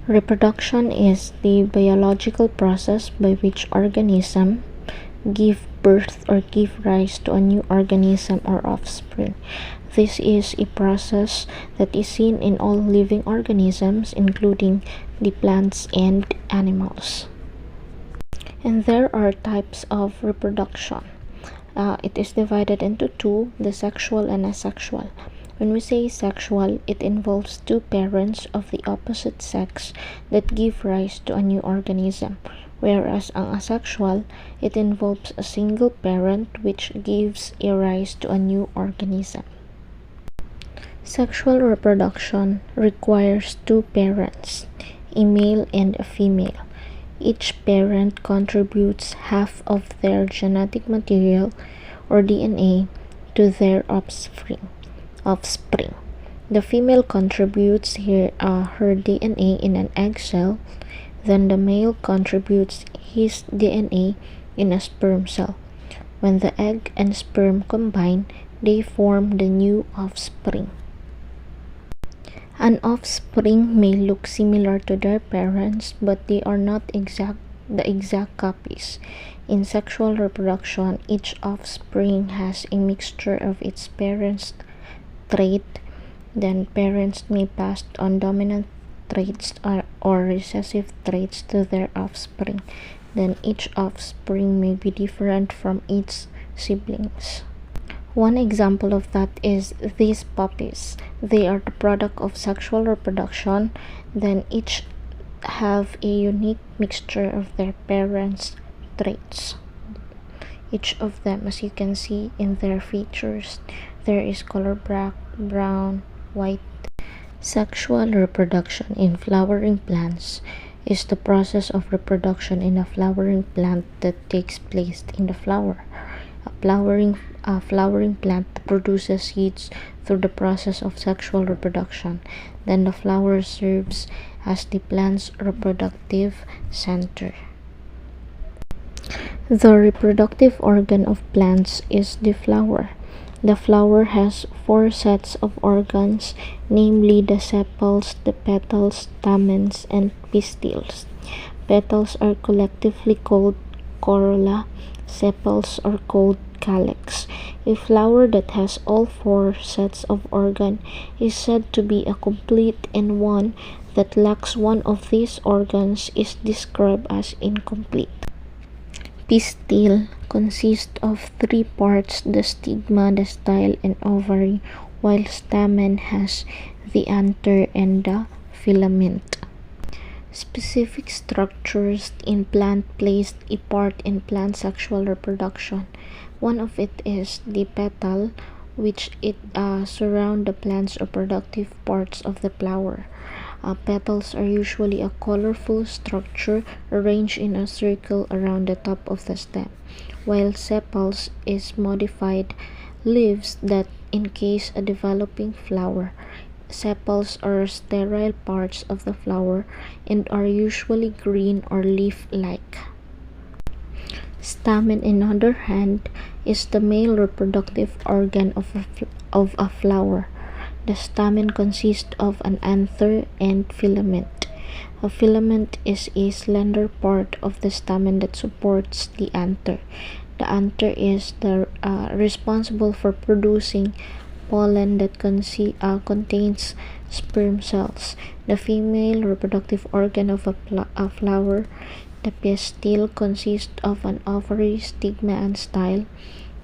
Reproduction is the biological process by which organisms give birth or give rise to a new organism or offspring. This is a process that is seen in all living organisms, including the plants and animals. And there are types of reproduction. It is divided into two, the sexual and asexual. When we say sexual, it involves two parents of the opposite sex that give rise to a new organism, whereas ang asexual, it involves a single parent which gives a rise to a new organism. Sexual reproduction requires two parents, a male and a female. Each parent contributes half of their genetic material or DNA to their offspring. The female contributes her DNA in an egg cell, then the male contributes his DNA in a sperm cell. When the egg and sperm combine, they form the new offspring. An offspring may look similar to their parents, but they are not the exact copies. In sexual reproduction, each offspring has a mixture of its parents' trait. Then parents may pass on dominant traits or recessive traits to their offspring. Then each offspring may be different from its siblings. One example of that is these puppies. They are the product of sexual reproduction, then each have a unique mixture of their parents' traits. Each of them, as you can see in their features, there is color black, brown, white. Sexual reproduction in flowering plants is the process of reproduction in a flowering plant that takes place in the flower. A flowering plant produces seeds through the process of sexual reproduction. Then the flower serves as the plant's reproductive center. The reproductive organ of plants is the flower. The flower has four sets of organs, namely the sepals, the petals, stamens, and pistils. Petals are collectively called corolla. Sepals are called calyx. A flower that has all four sets of organ is said to be a complete, and one that lacks one of these organs is described as incomplete. Pistil consists of three parts: the stigma, the style, and ovary, while stamen has the anther and the filament. Specific structures in plant plays a part in plant sexual reproduction. One of it is the petal, which surround the plant's reproductive parts of the flower. Petals are usually a colorful structure arranged in a circle around the top of the stem, while sepals is modified leaves that encase a developing flower. Sepals are sterile parts of the flower and are usually green or leaf-like. Stamen, on the other hand, is the male reproductive organ of a flower. The stamen consists of an anther and filament. A filament is a slender part of the stamen that supports the anther. The anther is responsible for producing pollen that contains sperm cells. The female reproductive organ of a flower, the pistil, consists of an ovary, stigma, and style.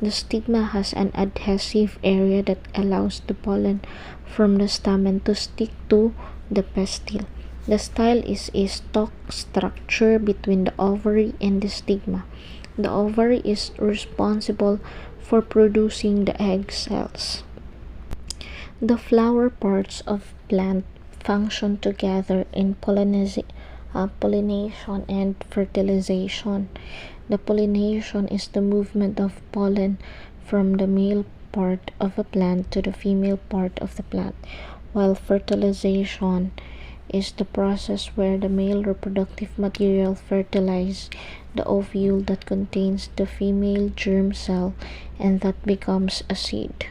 The stigma has an adhesive area that allows the pollen from the stamen to stick to the pistil. The style is a stalk structure between the ovary and the stigma. The ovary is responsible for producing the egg cells. The flower parts of plant function together in pollination and fertilization. The pollination is the movement of pollen from the male part of a plant to the female part of the plant, while fertilization is the process where the male reproductive material fertilizes the ovule that contains the female germ cell and that becomes a seed.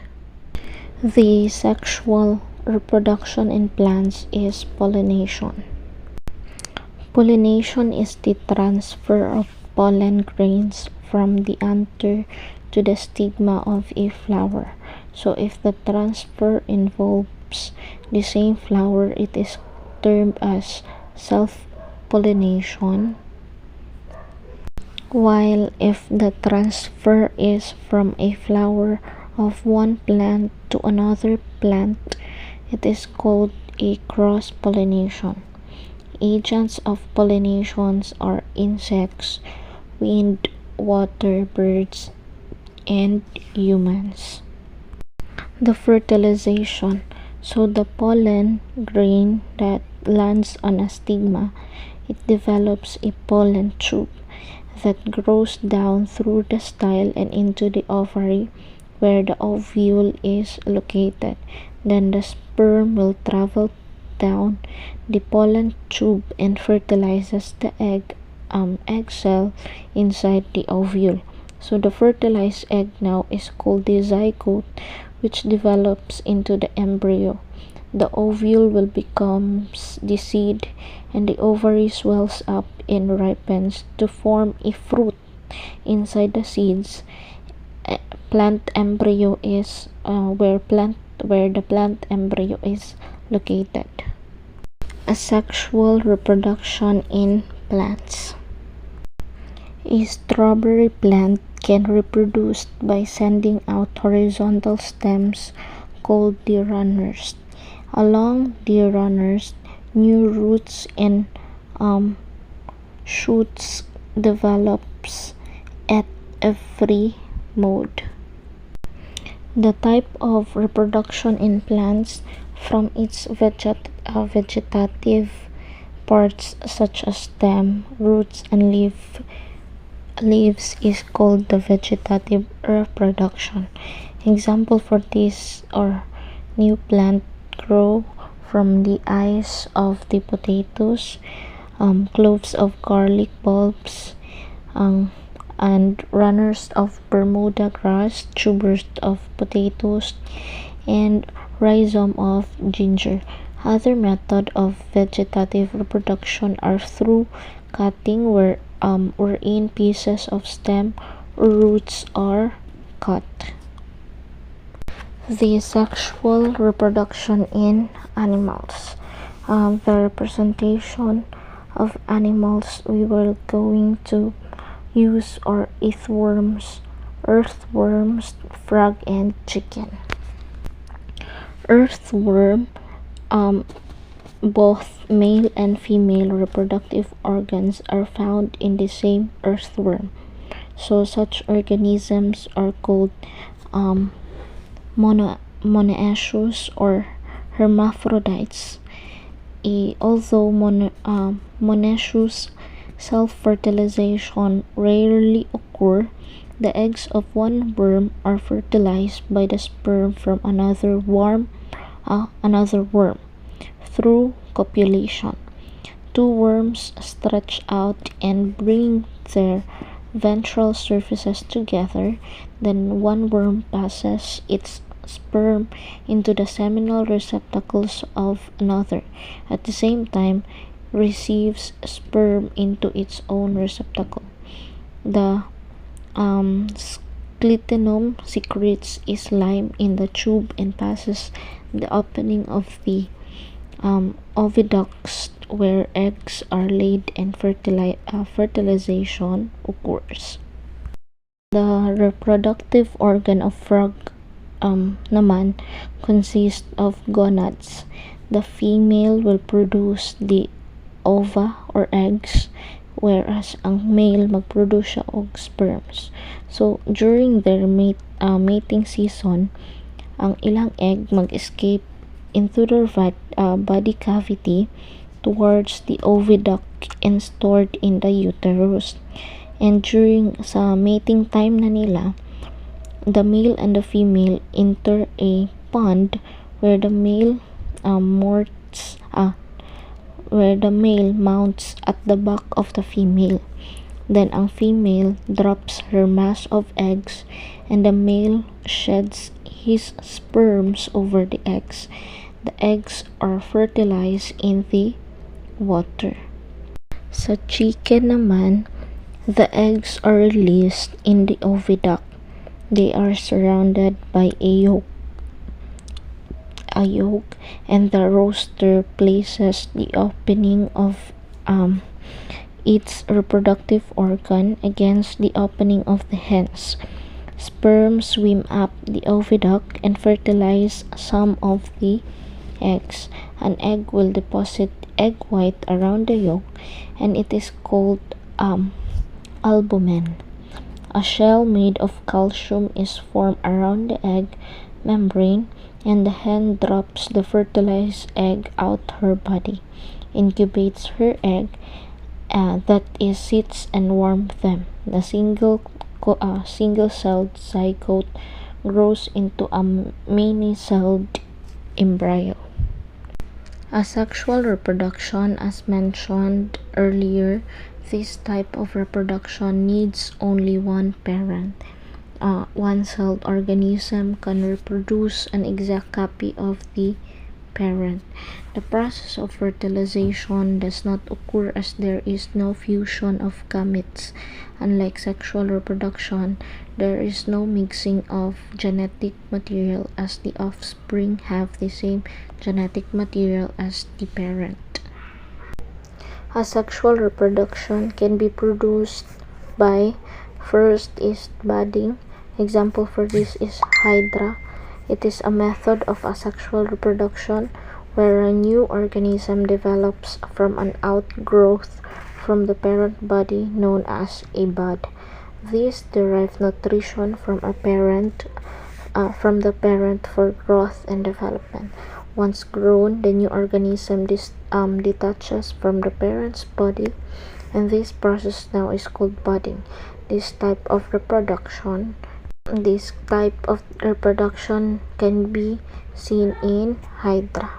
The sexual reproduction in plants is pollination. Pollination is the transfer of pollen grains from the anther to the stigma of a flower. So if the transfer involves the same flower, it is termed as self-pollination, while if the transfer is from a flower of one plant to another plant, it is called a cross-pollination. Agents of pollinations are insects, wind, water, birds, and humans. The fertilization. So the pollen grain that lands on a stigma, it develops a pollen tube that grows down through the style and into the ovary where the ovule is located. Then the sperm will travel down the pollen tube and fertilizes the egg cell inside the ovule. So the fertilized egg now is called the zygote, which develops into the embryo. The ovule will become the seed, and the ovary swells up and ripens to form a fruit inside the seeds. Plant embryo is where the plant embryo is located. Asexual reproduction in plants. A strawberry plant can reproduce by sending out horizontal stems called the runners. Along the runners, new roots and shoots develops at every mode. The type of reproduction in plants from its vegetative parts such as stem, roots, and leaves is called the vegetative reproduction. Example for this are new plant grow from the eyes of the potatoes, cloves of garlic bulbs, and runners of Bermuda grass, tubers of potatoes, and rhizome of ginger. Other method of vegetative reproduction are through cutting, wherein pieces of stem or roots are cut. The sexual reproduction in animals. The representation of animals we were going to use are earthworms, frog, and chicken. Earthworm, both male and female reproductive organs are found in the same earthworm. So such organisms are called monoecious or hermaphrodites. Although monoecious self-fertilization rarely occur, the eggs of one worm are fertilized by the sperm from another worm through copulation. Two worms stretch out and bring their ventral surfaces together. Then one worm passes its sperm into the seminal receptacles of another. At the same time, receives sperm into its own receptacle. The scletinum secretes a slime in the tube and passes the opening of the oviducts where eggs are laid and fertilization occurs. The reproductive organ of frog naman consists of gonads. The female will produce the ova or eggs, whereas ang male magproduce siya og sperms. So during their mating season, ang ilang egg mag-escape into their body cavity towards the oviduct and stored in the uterus. And during sa mating time na nila, the male and the female enter a pond where the male mounts at the back of the female. Then ang female drops her mass of eggs and the male sheds his sperms over the eggs. The eggs are fertilized in the water. Sa chicken naman, the eggs are released in the oviduct. They are surrounded by a yolk, and the rooster places the opening of its reproductive organ against the opening of the hens. Sperm swim up the oviduct and fertilize some of the eggs. An egg will deposit egg white around the yolk, and it is called albumen. A shell made of calcium is formed around the egg membrane, and the hen drops the fertilized egg out her body, incubates her egg, that is, sits and warms them. The single-celled zygote grows into a many-celled embryo. Asexual reproduction, as mentioned earlier, this type of reproduction needs only one parent. One-celled organism can reproduce an exact copy of the parent. The process of fertilization does not occur as there is no fusion of gametes. Unlike sexual reproduction, there is no mixing of genetic material, as the offspring have the same genetic material as the parent. Asexual reproduction can be produced by, first is budding. Example for this is Hydra. It is a method of asexual reproduction where a new organism develops from an outgrowth from the parent body known as a bud. These derive nutrition from the parent for growth and development. Once grown, the new organism detaches from the parent's body, and this process now is called budding. This type of reproduction can be seen in Hydra.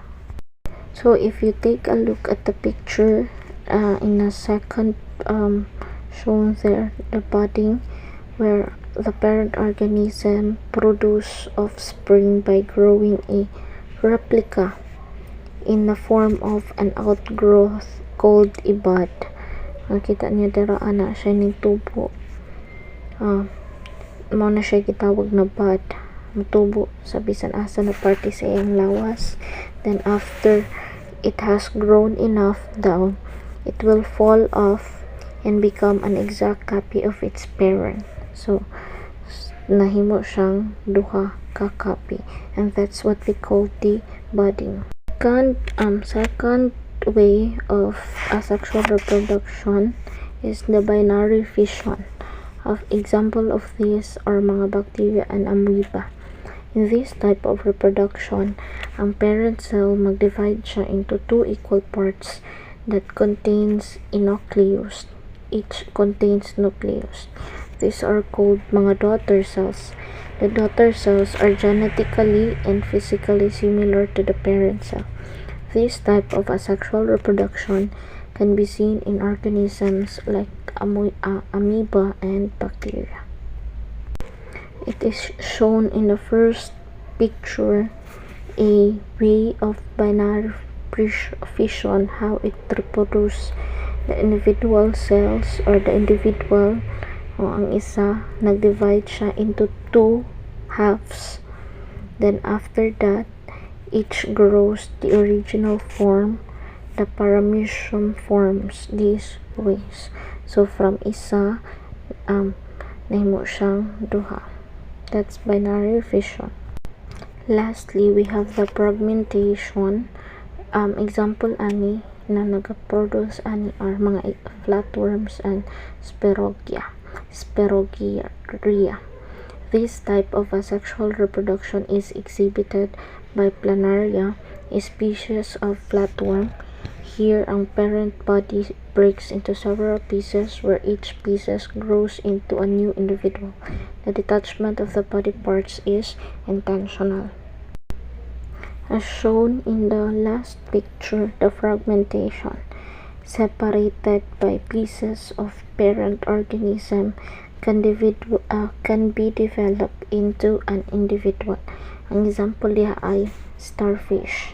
So if you take a look at the picture in a second shown there, the budding, where the parent organism produce offspring by growing a replica in the form of an outgrowth called a bud. Nakita niyo dira ana siya ning tubo. Mao na siya gitawag na bud. Mutubo sa bisan asa na parte sa iyang lawas. Then after it has grown enough down, it will fall off and become an exact copy of its parent. So nahimo siyang duha ka copy, and that's what we call the budding. Second way of asexual reproduction is the binary fission. Example of these are mga bacteria and amoeba. In this type of reproduction, ang parent cell mag-divide siya into two equal parts that contains a nucleus. Each contains nucleus. These are called mga daughter cells. The daughter cells are genetically and physically similar to the parent cell. This type of asexual reproduction can be seen in organisms like amoeba and bacteria. It is shown in the first picture a way of binary fission, how it reproduces the individual cells or the individual, o ang isa nag-divide siya into two halves. Then after that, each grows the original form. The paramecium forms these ways. So from isa, nahimo siyang duha. That's binary fission. Lastly, we have the fragmentation. Example ani na nag-produce ani are mga flatworms and spirogyria. This type of asexual reproduction is exhibited by planaria, a species of flatworm. Here, ang parent body breaks into several pieces where each pieces grows into a new individual. The detachment of the body parts is intentional. As shown in the last picture, the fragmentation, separated by pieces of parent organism, can be developed into an individual. Ang example diha ay starfish.